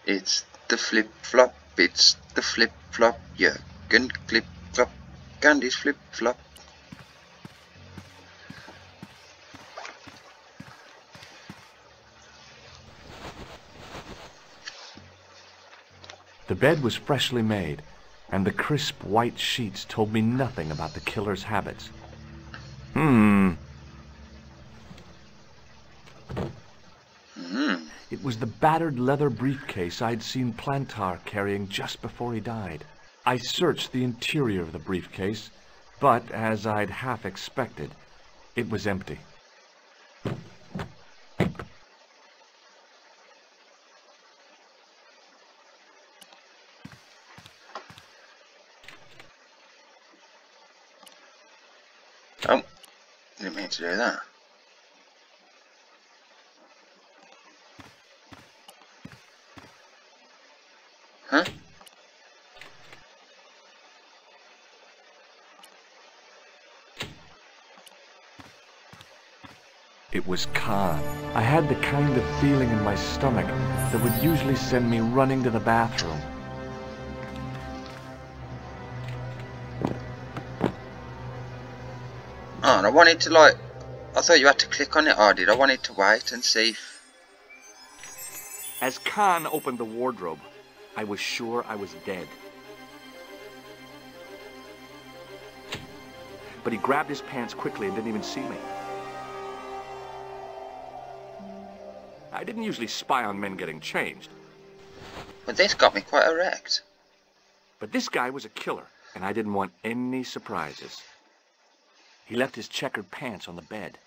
It's the flip-flop, it's the flip-flop, yeah, can clip-flop, Candy's flip-flop. The bed was freshly made, and the crisp white sheets told me nothing about the killer's habits. It was the battered leather briefcase I'd seen Plantar carrying just before he died. I searched the interior of the briefcase, but as I'd half expected, it was empty. Oh, didn't mean to do that. Huh? It was Khan. I had the kind of feeling in my stomach that would usually send me running to the bathroom. Oh, and I wanted to I thought you had to click on it, or did I wanted to wait and see if... As Khan opened the wardrobe, I was sure I was dead. But he grabbed his pants quickly and didn't even see me. I didn't usually spy on men getting changed. But this got me quite erect. But this guy was a killer, and I didn't want any surprises. He left his checkered pants on the bed.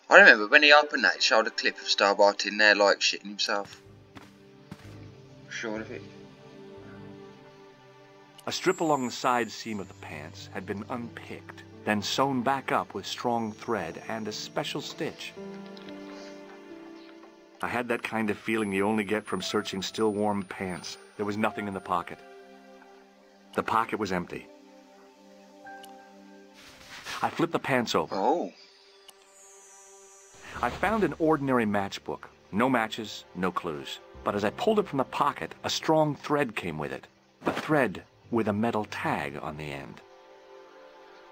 I remember when he opened that, it showed a clip of Stobbart in there, like, shitting himself. Sure of it. A strip along the side seam of the pants had been unpicked, then sewn back up with strong thread and a special stitch. I had that kind of feeling you only get from searching still warm pants. There was nothing in the pocket. The pocket was empty. I flipped the pants over. Oh. I found an ordinary matchbook. No matches, no clues. But as I pulled it from the pocket, a strong thread came with it. A thread with a metal tag on the end.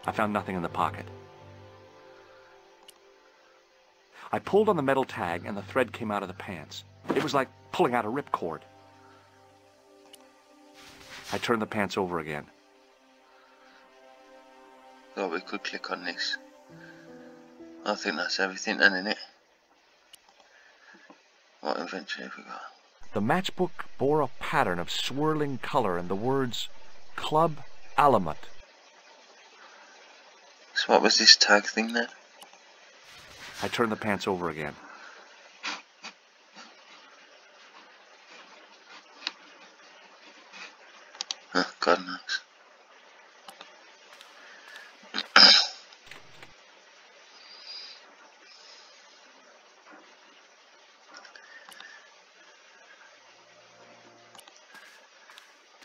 I found nothing in the pocket. I pulled on the metal tag and the thread came out of the pants. It was like pulling out a ripcord. I turned the pants over again. Thought we could click on this. I think that's everything then, innit? What adventure have we got? The matchbook bore a pattern of swirling color and the words Club Alamut. So what was this tag thing then? I turned the pants over again. Oh, God knows.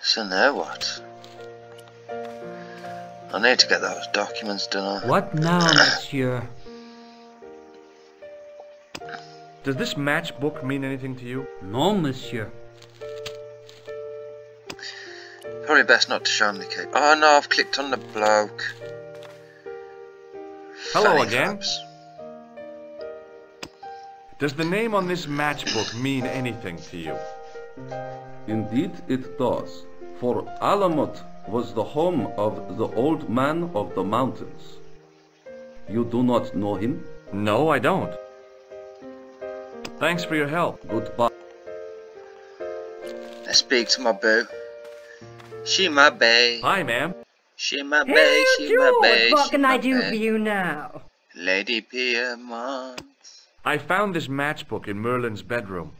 So now what? I need to get those documents done. What now, monsieur? Does this matchbook mean anything to you? No, monsieur. Probably best not to show him the key. Oh no, I've clicked on the bloke. Hello Fanny again. flaps. Does the name on this matchbook mean anything to you? Indeed it does, for Alamut was the home of the old man of the mountains. You do not know him? No, I don't. Thanks for your help. Goodbye. Let's speak to my boo. She my bae. Hi, ma'am. She my bae, Hey, she my bae. George, what she can my I do bae. for you now? Lady Piermont. I found this matchbook in Merlin's bedroom.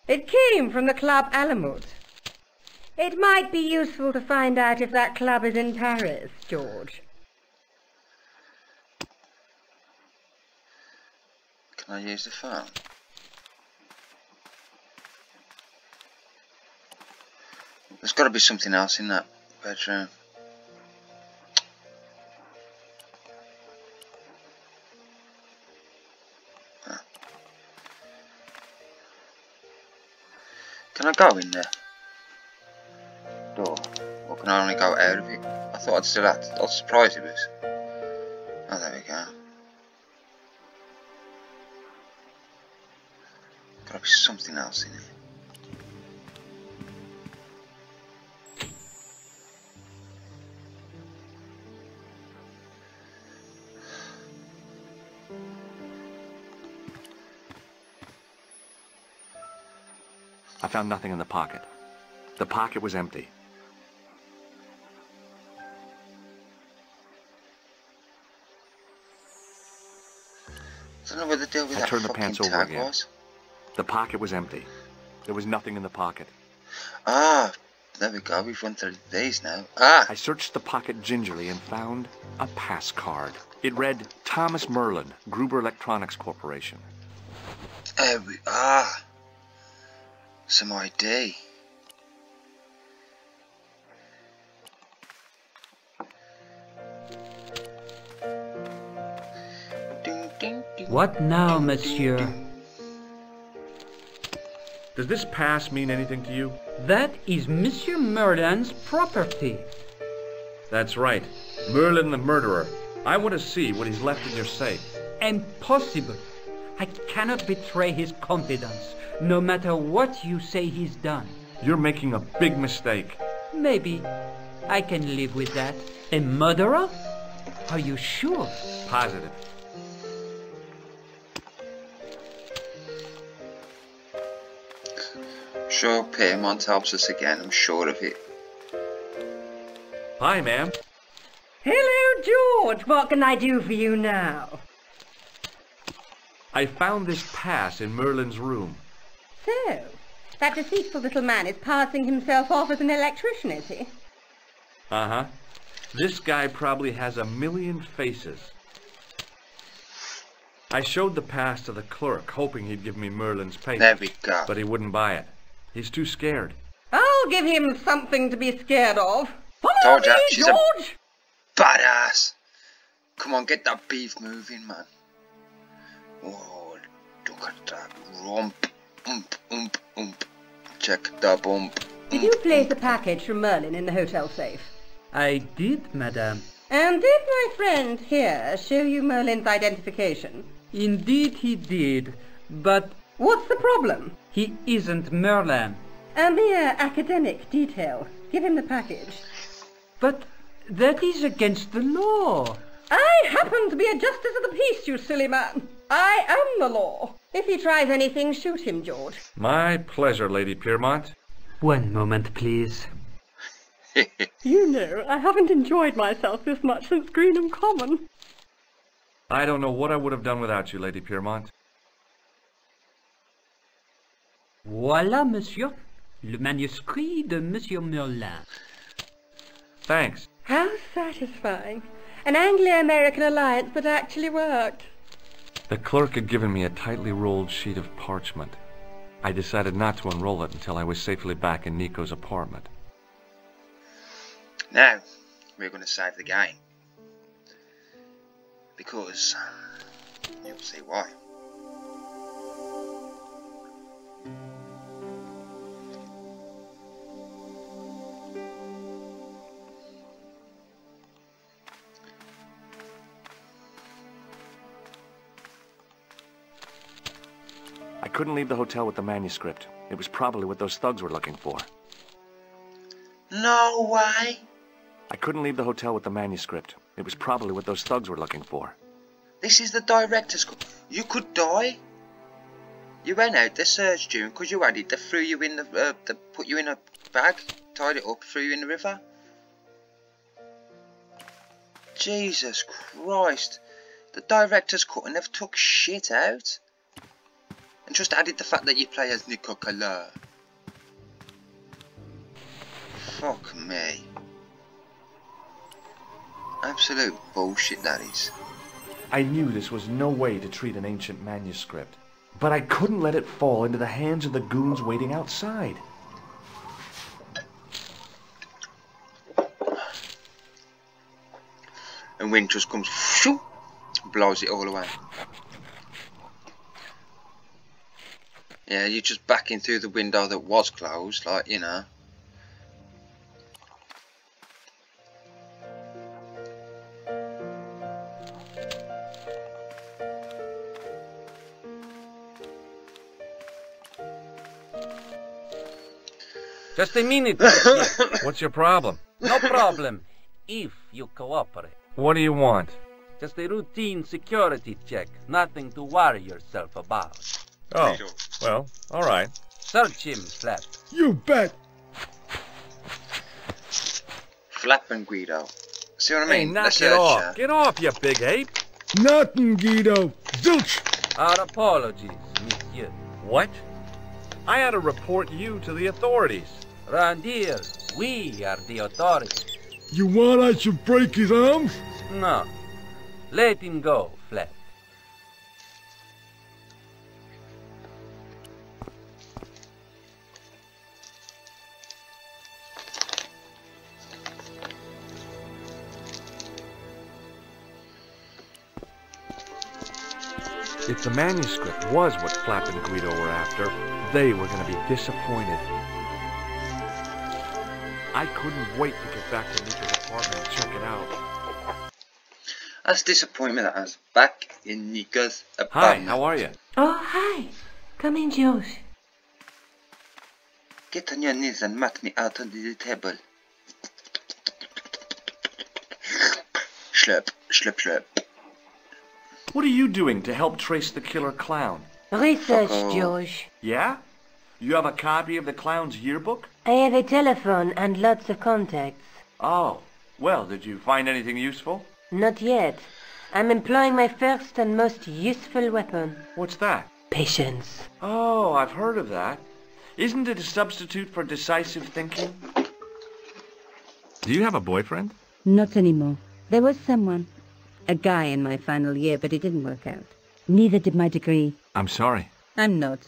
It came from the Club Alamut. It might be useful to find out if that club is in Paris, George. Can I use the phone? There's got to be something else in that bedroom. Can I go in there? Door. Or can I only go out of it? I thought I'd still have to. I was surprised it was. Oh, there we go. Gotta be something else in here. I found nothing in the pocket. The pocket was empty. I don't know what the deal with I that turned the fucking pants over tag again. was. The pocket was empty. There was nothing in the pocket. Ah, there we go. We've run through these now. Ah! I searched the pocket gingerly and found a pass card. It read, Thomas Merlin, Gruber Electronics Corporation. There we are. Some ID. What now, monsieur? Does this pass mean anything to you? That is Monsieur Merlin's property. That's right. Merlin the murderer. I want to see what he's left in your safe. Impossible. I cannot betray his confidence, no matter what you say he's done. You're making a big mistake. Maybe. I can live with that. A murderer? Are you sure? Positive. Sure, Piermont helps us again, I'm sure of it. Hi, ma'am. Hello, George. What can I do for you now? I found this pass in Merlin's room. So, that deceitful little man is passing himself off as an electrician, is he? Uh-huh. This guy probably has a million faces. I showed the pass to the clerk, hoping he'd give me Merlin's paper. There we go. But he wouldn't buy it. He's too scared. I'll give him something to be scared of. Follow Told me, ya, she's George! Badass! Come on, get that beef moving, man. Oh, look at that rump. Check the bump. Did you place a package from Merlin in the hotel safe? I did, madame. And did my friend here show you Merlin's identification? Indeed he did, but What's the problem? he isn't Merlin. A mere academic detail. Give him the package. But that is against the law. I happen to be a justice of the peace, you silly man. I am the law. If he tries anything, shoot him, George. My pleasure, Lady Piermont. One moment, please. You know, I haven't enjoyed myself this much since Greenham Common. I don't know what I would have done without you, Lady Piermont. Voilà, monsieur. Le manuscrit de Monsieur Merlin. Thanks. How satisfying. An Anglo-American alliance that actually worked. The clerk had given me a tightly rolled sheet of parchment. I decided not to unroll it until I was safely back in Nico's apartment. Now, we're going to save the game. Because you'll see why. I couldn't leave the hotel with the manuscript. It was probably what those thugs were looking for. No way! I couldn't leave the hotel with the manuscript. It was probably what those thugs were looking for. This is the director's cut. You could die. You went out, they searched you, and because you had it, they threw you in the, they put you in a bag, tied it up, threw you in the river. Jesus Christ. The director's cut and they've took shit out. And just added the fact that you play as Nico Color. Fuck me. Absolute bullshit that is. I knew this was no way to treat an ancient manuscript, but I couldn't let it fall into the hands of the goons waiting outside. And wind just comes, shoo, blows it all away. Yeah, you're just backing through the window that was closed, like, you know. Just a minute, monsieur. What's your problem? No problem, if you cooperate. What do you want? Just a routine security check. Nothing to worry yourself about. Oh, well, all right. Search him, Flap. You bet. Flap and Guido. See what I Hey, mean? knock Let's it search off. her. Get off, you big ape. Nothing, Guido. Zilch. Our apologies, monsieur. What? I ought to report you to the authorities. Round here, we are the authorities. You want I should break his arms? No. Let him go, Flap. If the manuscript was what Flap and Guido were after, they were going to be disappointed. I couldn't wait to get back to Nika's apartment and check it out. That's disappointment that I was back in Nika's Hi, apartment. how are you? Oh, hi. Come in, George. Get on your knees and mat me out under the table. Schlep, schlep, schlep. What are you doing to help trace the killer clown? Research, Uh-oh. George. Yeah? You have a copy of the clown's yearbook? I have a telephone and lots of contacts. Oh, well, did you find anything useful? Not yet. I'm employing my first and most useful weapon. What's that? Patience. Oh, I've heard of that. Isn't it a substitute for decisive thinking? Do you have a boyfriend? Not anymore. There was someone. A guy in my final year, but it didn't work out. Neither did my degree. I'm sorry. I'm not.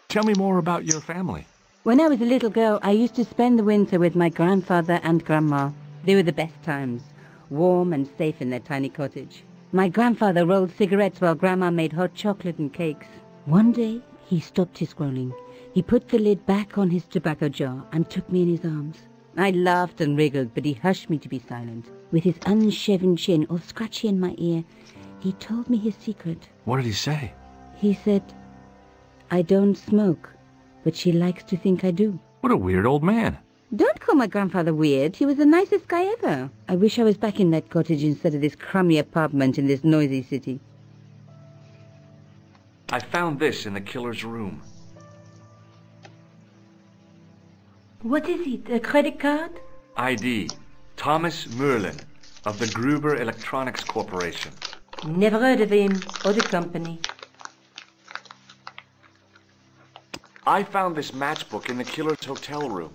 Tell me more about your family. When I was a little girl, I used to spend the winter with my grandfather and grandma. They were the best times. Warm and safe in their tiny cottage. My grandfather rolled cigarettes while grandma made hot chocolate and cakes. One day, he stopped his scrolling. He put the lid back on his tobacco jar and took me in his arms. I laughed and wriggled, but he hushed me to be silent. With his unshaven chin all scratchy in my ear, he told me his secret. What did he say? He said, I don't smoke, but she likes to think I do. What a weird old man. Don't call my grandfather weird. He was the nicest guy ever. I wish I was back in that cottage instead of this crummy apartment in this noisy city. I found this in the killer's room. What is it? A credit card? ID, Thomas Merlin, of the Gruber Electronics Corporation. Never heard of him or the company. I found this matchbook in the killer's hotel room.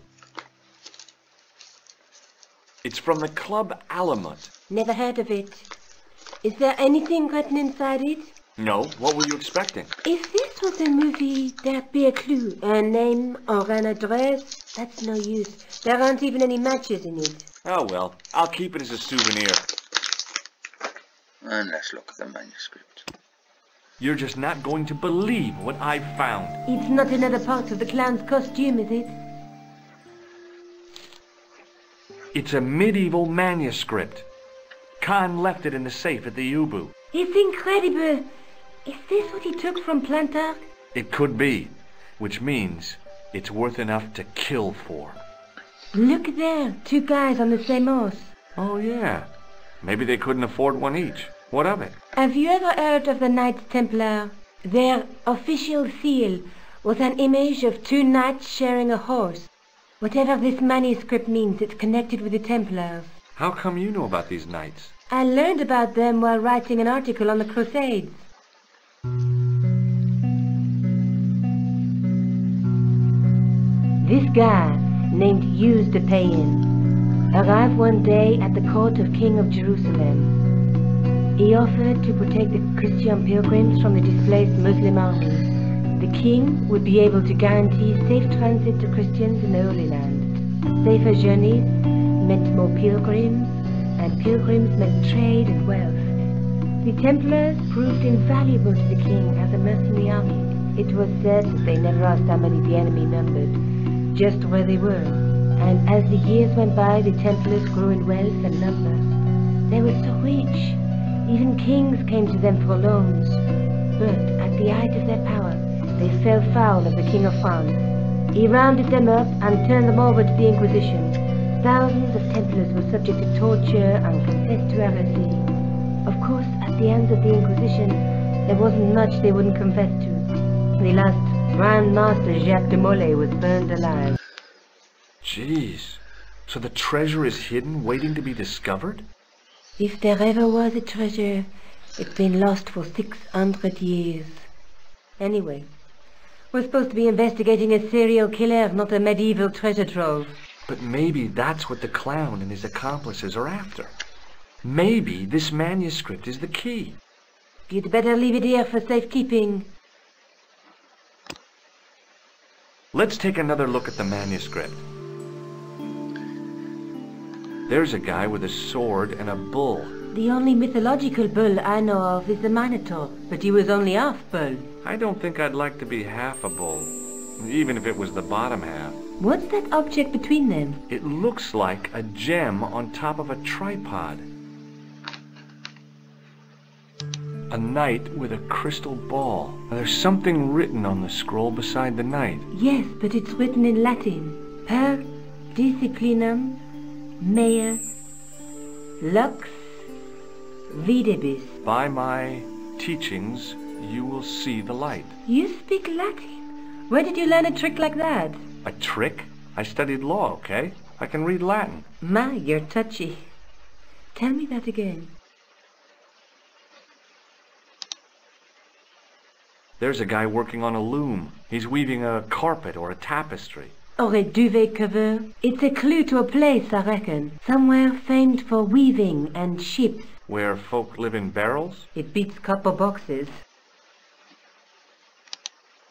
It's from the Club Alamut. Never heard of it. Is there anything written inside it? No, what were you expecting? If this was a movie, there'd be a clue. A name or an address? That's no use. There aren't even any matches in it. Oh well, I'll keep it as a souvenir. And let's look at the manuscript. You're just not going to believe what I found. It's not another part of the clown's costume, is it? It's a medieval manuscript. Khan left it in the safe at the U-Boo. It's incredible. Is this what he took from Plantark? It could be, which means it's worth enough to kill for. Look there, two guys on the same horse. Oh yeah, maybe they couldn't afford one each. What of it? Have you ever heard of the Knights Templar? Their official seal was an image of two knights sharing a horse. Whatever this manuscript means, it's connected with the Templars. How come you know about these knights? I learned about them while writing an article on the Crusades. This guy, named Hughes de Payen, arrived one day at the court of King of Jerusalem. He offered to protect the Christian pilgrims from the displaced Muslim army. The king would be able to guarantee safe transit to Christians in the Holy Land. Safer journeys meant more pilgrims, and pilgrims meant trade and wealth. The Templars proved invaluable to the king as a mercenary army. It was said that they never asked how many the enemy numbered, just where they were. And as the years went by, the Templars grew in wealth and number. They were so rich, even kings came to them for loans. But at the height of their power, they fell foul of the King of France. He rounded them up and turned them over to the Inquisition. Thousands of Templars were subject to torture and confessed to heresy. Of course, at the hands of the Inquisition, there wasn't much they wouldn't confess to. The last Grand Master Jacques de Molay was burned alive. Jeez. So the treasure is hidden, waiting to be discovered? If there ever was a treasure, it's been lost for 600 years. Anyway, we're supposed to be investigating a serial killer, not a medieval treasure trove. But maybe that's what the clown and his accomplices are after. Maybe this manuscript is the key. You'd better leave it here for safekeeping. Let's take another look at the manuscript. There's a guy with a sword and a bull. The only mythological bull I know of is the Minotaur, but he was only half bull. I don't think I'd like to be half a bull, even if it was the bottom half. What's that object between them? It looks like a gem on top of a tripod. A knight with a crystal ball. There's something written on the scroll beside the knight. Yes, but it's written in Latin. Per disciplinam mea lux videbis. By my teachings, you will see the light. You speak Latin? Where did you learn a trick like that? A trick? I studied law, okay? I can read Latin. My, you're touchy. Tell me that again. There's a guy working on a loom. He's weaving a carpet or a tapestry. Or a duvet cover. It's a clue to a place, I reckon. Somewhere famed for weaving and ships. Where folk live in barrels? It beats copper boxes.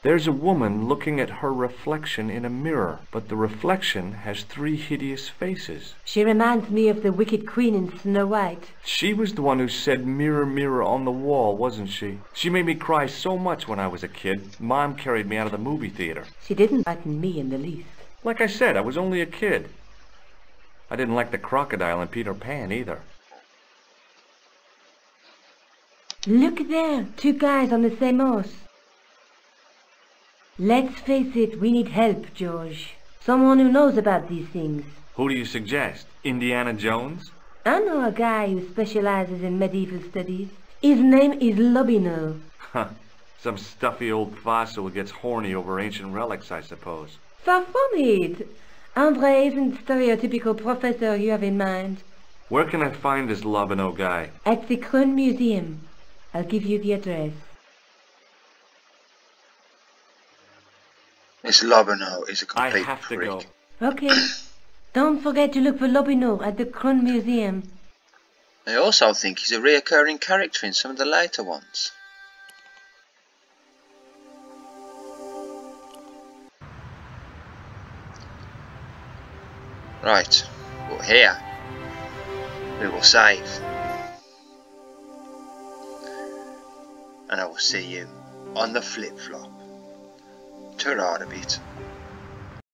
There's a woman looking at her reflection in a mirror, but the reflection has 3 hideous faces. She reminds me of the wicked queen in Snow White. She was the one who said, "Mirror, mirror on the wall," wasn't she? She made me cry so much when I was a kid. Mom carried me out of the movie theater. She didn't frighten me in the least. Like I said, I was only a kid. I didn't like the crocodile in Peter Pan either. Look there, 2 guys on the same horse. Let's face it, we need help, George. Someone who knows about these things. Who do you suggest? Indiana Jones? I know a guy who specializes in medieval studies. His name is Lobineau. Huh. Some stuffy old fossil who gets horny over ancient relics, I suppose. Far from it. André isn't the stereotypical professor you have in mind. Where can I find this Lobineau guy? At the Krone Museum. I'll give you the address. This Lobineau is a I complete have to freak. go. Okay. Don't forget to look for Lobineau at the Krone Museum. I also think he's a reoccurring character in some of the later ones. Right, well here we will save, and I will see you on the flip-flop. Ta-ra a bit.